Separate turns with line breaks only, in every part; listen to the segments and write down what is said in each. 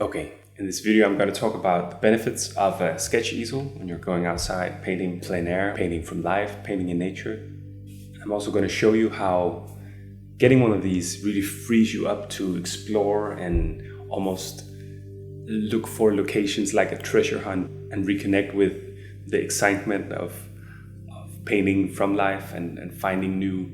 Okay, in this video I'm going to talk about the benefits of a sketch easel when you're going outside painting plein air, painting from life, painting in nature. I'm also going to show you how getting one of these really frees you up to explore and almost look for locations like a treasure hunt and reconnect with the excitement of painting from life and finding new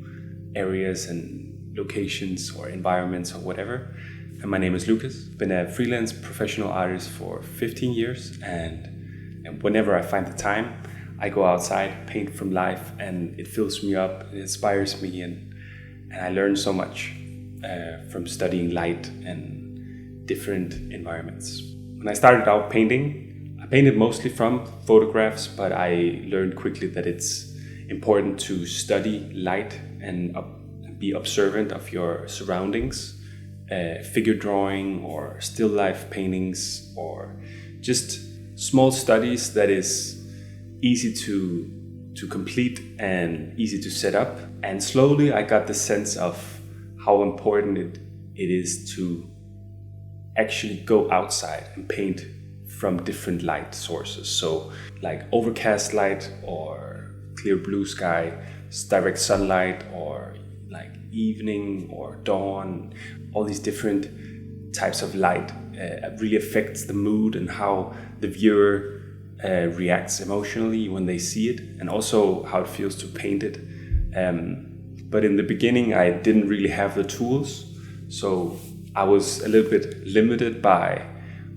areas and locations or environments or whatever. And my name is Lukas. Been a freelance professional artist for 15 years, and whenever I find the time, I go outside, paint from life, and it fills me up, it inspires me, and I learn so much from studying light and different environments. When I started out painting, I painted mostly from photographs, but I learned quickly that it's important to study light and be observant of your surroundings. Figure drawing or still life paintings or just small studies that is easy to complete and easy to set up. And slowly I got the sense of how important it is to actually go outside and paint from different light sources. So like overcast light or clear blue sky, direct sunlight, or like evening or dawn. All these different types of light really affects the mood and how the viewer reacts emotionally when they see it, and also how it feels to paint it. But in the beginning, I didn't really have the tools, so I was a little bit limited by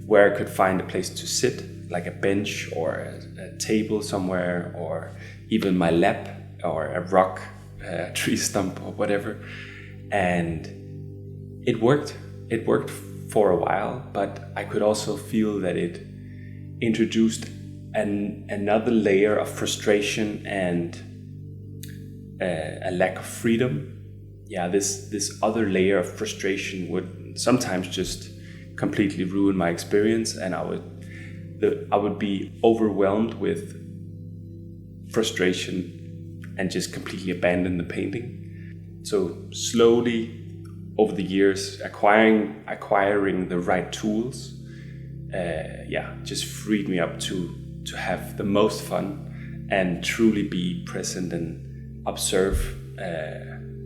where I could find a place to sit, like a bench or a table somewhere, or even my lap or a rock, a tree stump or whatever. And it worked for a while, but I could also feel that it introduced another layer of frustration and a lack of freedom. Yeah, this other layer of frustration would sometimes just completely ruin my experience, and I would be overwhelmed with frustration and just completely abandon the painting. So slowly, over the years, acquiring the right tools, just freed me up to have the most fun and truly be present and observe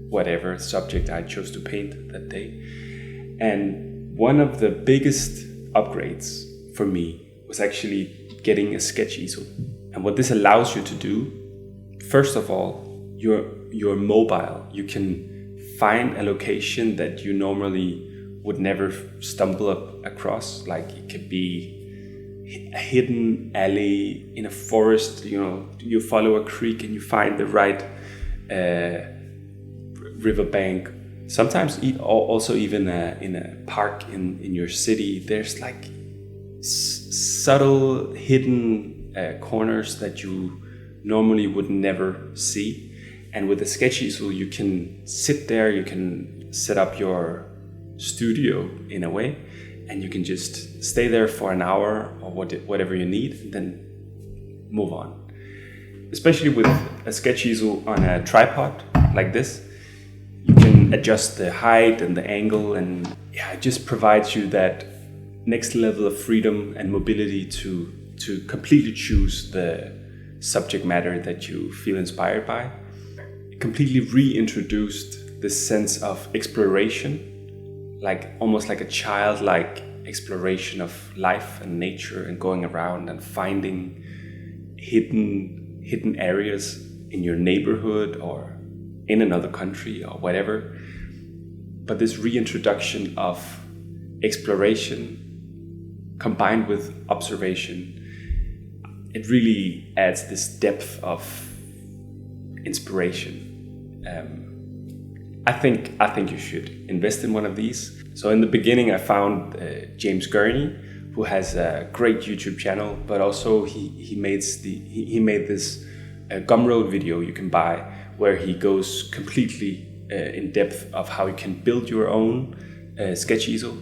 whatever subject I chose to paint that day. And one of the biggest upgrades for me was actually getting a sketch easel. And what this allows you to do, first of all, you're mobile. You can find a location that you normally would never stumble across. Like it could be a hidden alley in a forest. You follow a creek and you find the right riverbank. Sometimes also even in a park in your city, there's like subtle hidden corners that you normally would never see. And with a sketch easel, you can sit there, you can set up your studio in a way, and you can just stay there for an hour or whatever you need, and then move on. Especially with a sketch easel on a tripod like this, you can adjust the height and the angle, and it just provides you that next level of freedom and mobility to completely choose the subject matter that you feel inspired by. Completely reintroduced this sense of exploration, like almost like a childlike exploration of life and nature, and going around and finding hidden areas in your neighborhood or in another country or whatever. But this reintroduction of exploration combined with observation, it really adds this depth of inspiration. I think you should invest in one of these. So in the beginning, I found James Gurney, who has a great YouTube channel, but also he made this Gumroad video you can buy, where he goes completely in depth of how you can build your own sketch easel.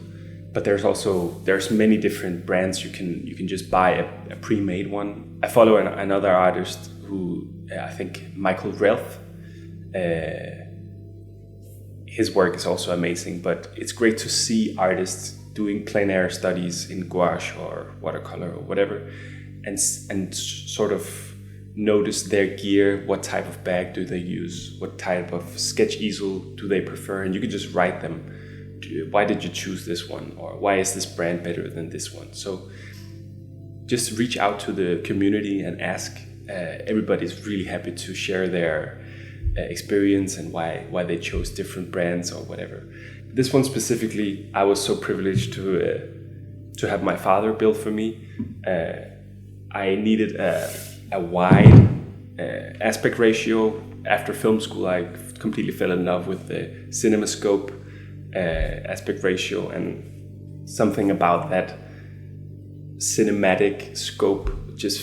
But there's many different brands. You can just buy a pre-made one. I follow another artist who I think Michael Relf. His work is also amazing, but it's great to see artists doing plein air studies in gouache or watercolor or whatever, and sort of notice their gear. What type of bag do they use? What type of sketch easel do they prefer? And you can just write them. Why did you choose this one? Or why is this brand better than this one? So just reach out to the community and ask. Everybody's really happy to share their experience and why they chose different brands or whatever. This one specifically, I was so privileged to have my father build for me. I needed a wide aspect ratio. After film school, I completely fell in love with the CinemaScope aspect ratio, and something about that cinematic scope just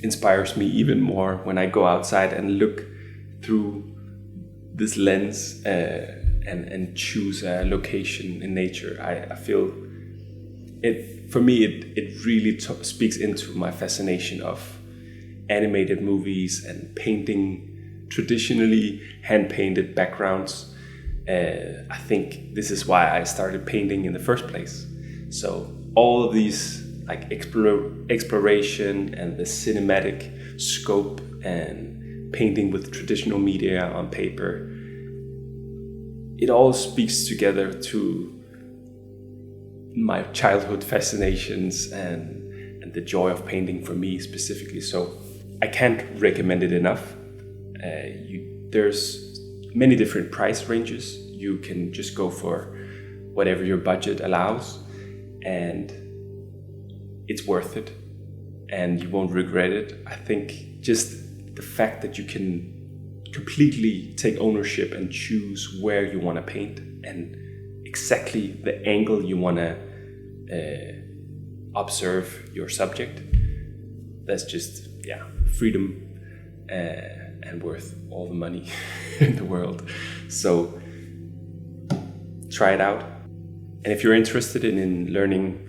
inspires me even more when I go outside and look through this lens and choose a location in nature. I feel it, for me, it really speaks into my fascination of animated movies and painting traditionally hand-painted backgrounds. I think this is why I started painting in the first place. So all of these like exploration and the cinematic scope and painting with traditional media on paper, it all speaks together to my childhood fascinations and the joy of painting for me specifically. So I can't recommend it enough. There's many different price ranges. You can just go for whatever your budget allows, and it's worth it and you won't regret it. I think just the fact that you can completely take ownership and choose where you want to paint and exactly the angle you want to observe your subject, that's just freedom and worth all the money in the world. So try it out. And if you're interested in learning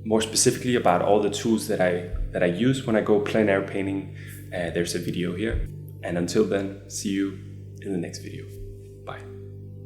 more specifically about all the tools that I use when I go plein air painting, there's a video here. And until then, see you in the next video.